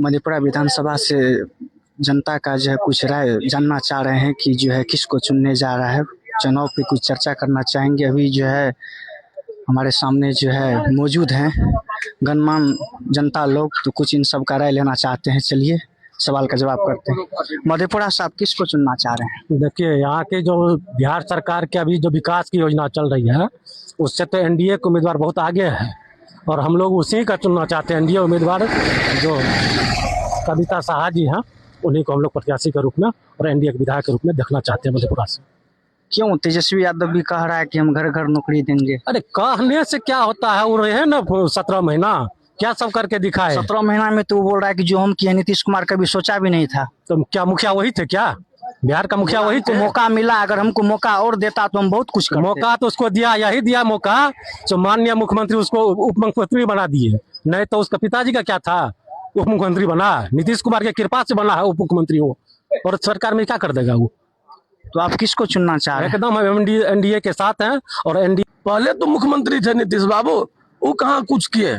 मधेपुरा विधानसभा से जनता का जो है कुछ राय जानना चाह रहे हैं कि जो है किसको चुनने जा रहा है। चुनाव पे कुछ चर्चा करना चाहेंगे। अभी जो है हमारे सामने जो है मौजूद हैं गणमान्य जनता लोग, तो कुछ इन सब का राय लेना चाहते हैं। चलिए सवाल का जवाब करते हैं। मधेपुरा से आप किसको चुनना चाह रहे हैं? देखिए, यहाँ के जो बिहार सरकार की अभी जो विकास की योजना चल रही है उससे तो एनडीए के उम्मीदवार बहुत आगे है और हम लोग उसी का चुनना चाहते हैं। एनडीए उम्मीदवार जो कविता साहा जी हैं उन्हीं को हम लोग प्रत्याशी के रूप में और एनडीए के विधायक के रूप में देखना चाहते हैं मधेपुरा से। क्यों? तेजस्वी यादव भी कह रहा है कि हम घर घर नौकरी देंगे। अरे कहने से क्या होता है, वो रहे ना 17 महीना, क्या सब करके दिखाए। 17 महीना में तो वो बोल रहा है कि जो हम किए नीतीश कुमार कभी सोचा भी नहीं था। तो क्या मुखिया वही थे? क्या बिहार का मुखिया वही थे? मौका मिला, अगर हमको मौका और देता तो हम बहुत कुछ करते। मौका तो उसको दिया, यही दिया मौका जो माननीय मुख्यमंत्री उसको उप मुख्यमंत्री बना दिए। नहीं तो उसका पिताजी का क्या था, उप मुख्यमंत्री बना। नीतीश कुमार की कृपा से बना है उप मुख्यमंत्री वो, और सरकार में क्या कर देगा वो। तो आप किसको चुनना चाह रहे हैं? एकदम हम एनडीए के साथ हैं। और एनडीए पहले तो मुख्यमंत्री थे नीतीश बाबू, वो कहाँ कुछ किए।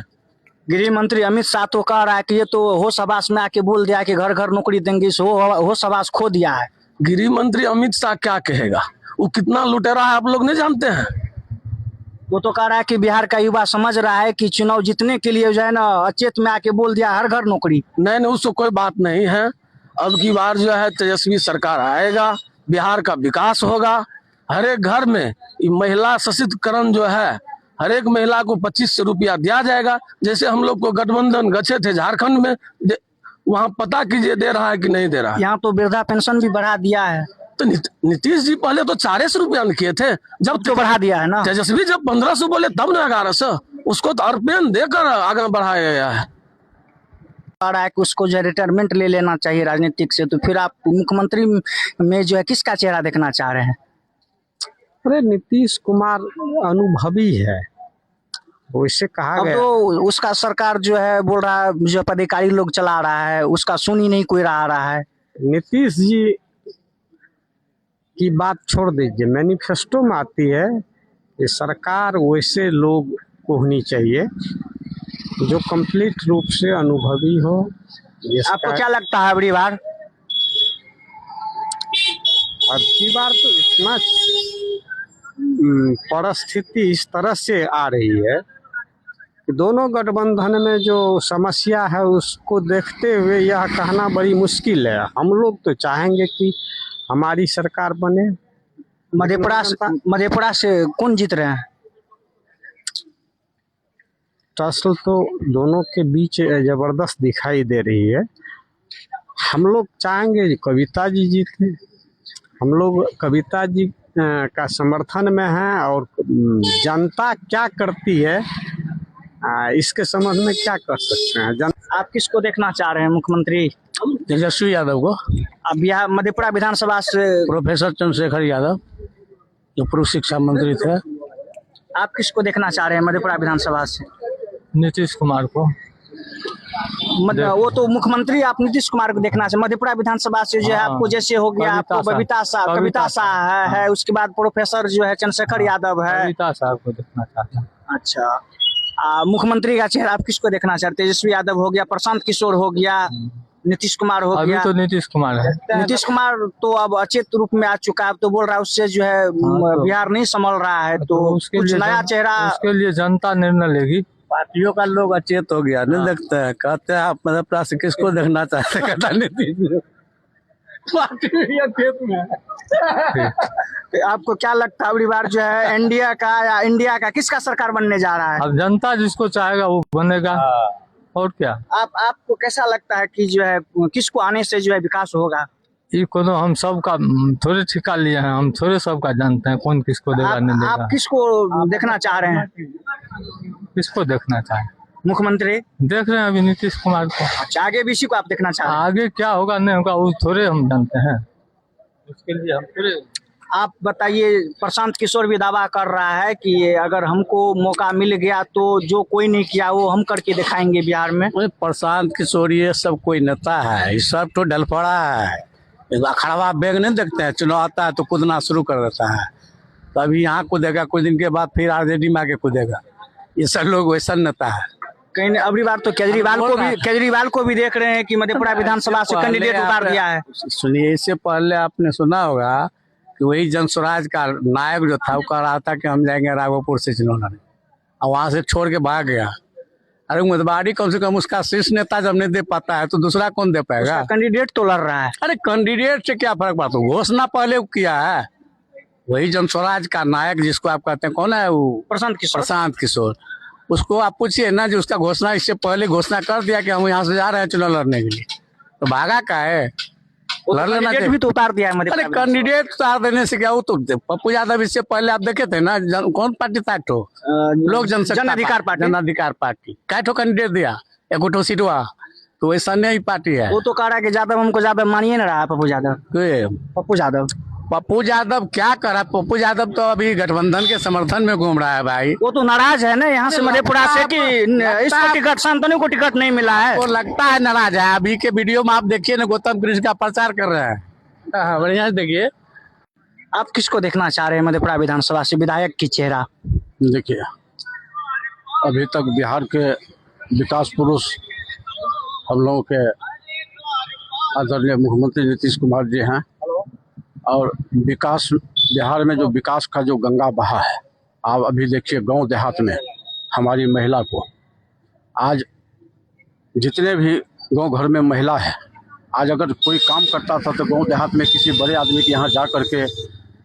गृह मंत्री अमित शाह तो कह रहा है कि ये तो होश हवास में आके बोल दिया कि घर घर नौकरी देंगे, होश हवास खो दिया है। गृह मंत्री अमित शाह क्या कहेगा, वो कितना लुटेरा है आप लोग नहीं जानते हैं। वो तो कह रहा है कि बिहार का युवा समझ रहा है कि चुनाव जीतने के लिए जो है ना अचेत में आके बोल दिया हर घर नौकरी। नहीं, उसको कोई बात नहीं है। अब की बार जो है तेजस्वी सरकार आएगा, बिहार का विकास होगा। हर एक घर में महिला सशक्तिकरण जो है, हर एक महिला को 2500 रुपया दिया जाएगा। जैसे हम लोग को गठबंधन गच्छे थे झारखंड में, वहाँ पता कीजिए दे रहा है कि नहीं दे रहा है। यहाँ तो वृद्धा पेंशन भी बढ़ा दिया है। तो नीतीश जी पहले तो 400 रुपया किए थे, जब तो बढ़ा दिया है ना। तेजस्वी जब 1500 बोले तब ना 1100, उसको तो अर्पेन देकर आगे बढ़ाया गया है। रहा है कि उसको जो रिटायरमेंट ले लेना चाहिए राजनीतिक से। तो फिर आप मुख्यमंत्री में जो है किसका चेहरा देखना चाह रहे हैं? अरे नीतीश कुमार अनुभवी है, वैसे कहा अब गया। तो उसका सरकार जो है बोल रहा है, जो पदाधिकारी लोग चला रहा है उसका सुन ही नहीं कोई रहा है। नीतीश जी की बात छोड़ दीजिए, मैनिफेस्टो में आती है कि सरकार वैसे लोग को होनी चाहिए जो कंप्लीट रूप से अनुभवी हो। आपको क्या लगता है अगली बार? अगली बार तो इतना परिस्थिति इस तरह से आ रही है कि दोनों गठबंधन में जो समस्या है उसको देखते हुए यह कहना बड़ी मुश्किल है। हम लोग तो चाहेंगे कि हमारी सरकार बने। मधेपुरा से कौन जीत रहे हैं? टसल तो दोनों के बीच जबरदस्त दिखाई दे रही है। हम लोग चाहेंगे कविता जी जीते। हम लोग कविता जी का समर्थन में हैं और जनता क्या करती है इसके संबंध में क्या कर सकते हैं। आप किसको देखना चाह रहे हैं मुख्यमंत्री? तेजस्वी यादव को। अब यहाँ मधेपुरा विधानसभा से प्रोफेसर चंद्रशेखर यादव जो पूर्व शिक्षा मंत्री थे। आप किसको देखना चाह रहे हैं मधेपुरा विधानसभा से? नीतीश कुमार को। मतलब वो तो मुख्यमंत्री, आप नीतीश कुमार को देखना चाहिए। मधेपुरा विधानसभा से जो है आपको जैसे हो गया, आपको कविता शाह है, उसके बाद प्रोफेसर जो है चंद्रशेखर यादव है। कविता साहब को देखना चाहते हैं। अच्छा, मुख्यमंत्री का चेहरा आप किसको देखना चाहते हैं? तेजस्वी यादव हो गया, प्रशांत किशोर हो गया, नीतीश कुमार हो गया। अभी तो नीतीश कुमार है। नीतीश कुमार तो अब अचेत रूप में आ चुका है, तो बोल रहा है उससे जो है बिहार नहीं संभल रहा है, तो कुछ नया चेहरा। उसके लिए जनता निर्णय लेगी। पार्टियों का लोग अचेत हो गया, नहीं देखते हैं। कहते हैं आप मधेपुरा से किसको देखना चाहते हैं? कहता नीतीश। आपको क्या लगता है अगली बार जो है इंडिया का या इंडिया का किसका सरकार बनने जा रहा है? अब जनता जिसको चाहेगा वो बनेगा। और क्या। आपको कैसा लगता है कि जो है किसको आने से जो है विकास होगा? ये को हम सबका थोड़े ठिका लिए हैं, हम थोड़े सबका जानते हैं कौन किसको देगा नहीं देगा। आप किसको देखना चाह रहे हैं? किसको देखना चाहे? मुख्यमंत्री देख रहे हैं अभी नीतीश कुमार को। अच्छा, आगे भी इसी को आप देखना चाह रहे हैं? आगे क्या होगा नहीं होगा वो थोड़े हम जानते हैं, उसके लिए हम थोड़े। आप बताइए, प्रशांत किशोर भी दावा कर रहा है कि अगर हमको मौका मिल गया तो जो कोई नहीं किया वो हम करके दिखाएंगे बिहार में। प्रशांत किशोर ये सब कोई नेता है, ये सब तो डलफड़ा है। अखाड़वा बैग नहीं देखते हैं, चुनाव आता है तो कूदना शुरू कर देता है। तो अभी यहाँ कूदेगा, कुछ दिन के बाद फिर आरजेडी में आके कूदेगा। ये सब लोग वैसा नेता है। कहीं न अगली बार तो केजरीवाल को भी देख रहे हैं कि मधेपुरा विधानसभा से कैंडिडेट उतार दिया है। सुनिए, इससे पहले आपने सुना होगा कि वही जन स्वराज का नायक जो था वो कह रहा था कि हम जाएंगे राघोपुर से चुनाव लड़ने, और वहां से छोड़ के भाग गया। अरे उम्मीदवारी कम से कम उसका शीर्ष नेता जब नहीं दे पाता है तो दूसरा कौन दे पाएगा? कैंडिडेट तो लड़ रहा है। अरे कैंडिडेट से क्या फर्क पड़ता है, घोषणा पहले किया है। वही जन स्वराज का नायक जिसको आप कहते हैं, कौन है वो? प्रशांत किशोर। उसको आप पूछिए ना, जो उसका घोषणा इससे पहले घोषणा कर दिया कि हम यहाँ से जा रहे हैं चुनाव लड़ने के लिए, तो भागा का है? लड़ लेना चाहिए। भी तो उतार दिया है। अरे कैंडिडेट उतार देने से क्या, वो तो पप्पू यादव इससे पहले आप देखे थे ना, कौन पार्टी था? लोक जनअधिकार पार्टी क्या कैंडिडेट दिया? एक उठो सीटवा, तो वैसा नहीं पार्टी है। वो तो कह रहा है कि यादव हमको ज्यादा मानिए ना रहा है। पप्पू यादव क्या कर रहा है? पप्पू यादव तो अभी गठबंधन के समर्थन में घूम रहा है भाई। वो तो नाराज है ना यहाँ से मधेपुरा से कि इसको टिकट, शांतनु को टिकट नहीं मिला है। वो लगता है नाराज है। अभी के वीडियो में आप देखिए ना, गौतम कृष्ण का प्रचार कर रहे हैं। बढ़िया से देखिए। आप किसको देखना चाह रहे हैं मधेपुरा विधानसभा से विधायक की चेहरा? देखिए, अभी तक बिहार के विकास पुरुष हम लोगों के आदरणीय मुख्यमंत्री नीतीश कुमार जी हैं, और विकास बिहार में जो विकास का जो गंगा बहा है, आप अभी देखिए गांव देहात में हमारी महिला को, आज जितने भी गांव घर में महिला है, आज अगर कोई काम करता था तो गांव देहात में किसी बड़े आदमी के यहाँ जा करके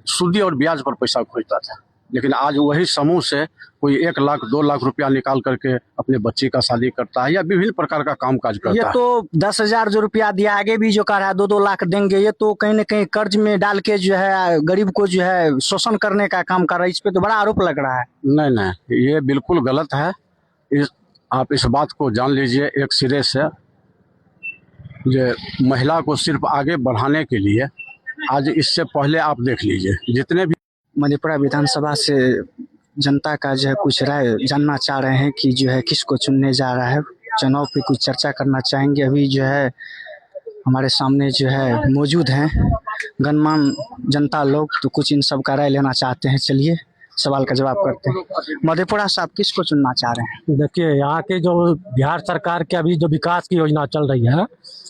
सूदी और ब्याज पर पैसा खोजता था, लेकिन आज वही समूह से कोई 1 लाख 2 लाख रुपया निकाल करके अपने बच्ची का शादी करता है या विभिन्न प्रकार का काम काज करता है। ये तो 10,000 जो रुपया दिया, आगे भी जो कह रहा है 2-2 लाख देंगे, ये तो कहीं न कहीं कर्ज में डाल के जो है गरीब को जो है शोषण करने का काम कर रहा है। इस पे तो बड़ा आरोप लग रहा है। नहीं, ये बिल्कुल गलत है। आप इस बात को जान लीजिए एक सिरे से, जो महिला को सिर्फ आगे बढ़ाने के लिए, आज इससे पहले आप देख लीजिए जितने भी मधेपुरा विधानसभा से जनता का जो है कुछ राय जानना चाह रहे हैं कि जो है किसको चुनने जा रहा है, चुनाव पे कुछ चर्चा करना चाहेंगे। अभी जो है हमारे सामने जो है मौजूद हैं गणमान्य जनता लोग, तो कुछ इन सब का राय लेना चाहते हैं। चलिए सवाल का जवाब करते हैं। मधेपुरा से आप किसको चुनना चाह रहे हैं? देखिए, यहाँ के जो बिहार सरकार के अभी जो विकास की योजना चल रही है,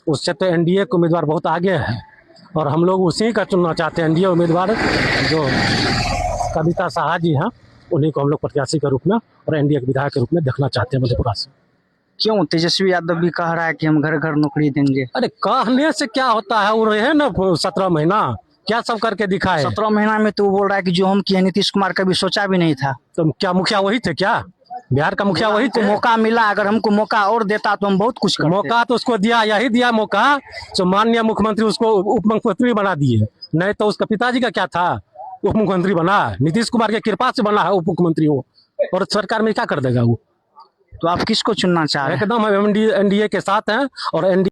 उससे तो एनडीए के उम्मीदवार बहुत आगे है, और हम लोग उसी का चुनना चाहते हैं। एनडीए उम्मीदवार जो कविता साहा जी हैं, उन्हीं को हम लोग प्रत्याशी के रूप में और एनडीए के विधायक के रूप में देखना चाहते हैं मधेपुरा से। क्यों? तेजस्वी यादव भी कह रहा है कि हम घर घर नौकरी देंगे। अरे कहने से क्या होता है, वो रहे ना 17 महीना, क्या सब करके दिखाए। 17 महीना में तो वो बोल रहा है कि जो हम किए नीतीश कुमार कभी सोचा भी नहीं था। तो क्या मुखिया वही थे? क्या बिहार का मुखिया वही थे? मौका मिला, अगर हमको मौका और देता तो हम बहुत कुछ करते। मौका तो उसको दिया, यही दिया मौका, तो माननीय मुख्यमंत्री उसको उप मुख्यमंत्री बना दिए। नहीं तो उसका पिताजी का क्या था, उप मुख्यमंत्री बना। नीतीश कुमार की कृपा से बना है उप मुख्यमंत्री वो, और सरकार में क्या कर देगा वो। तो आप किसको चुनना चाह रहे हैं? एकदम हम एनडीए के साथ हैं, और एनडीए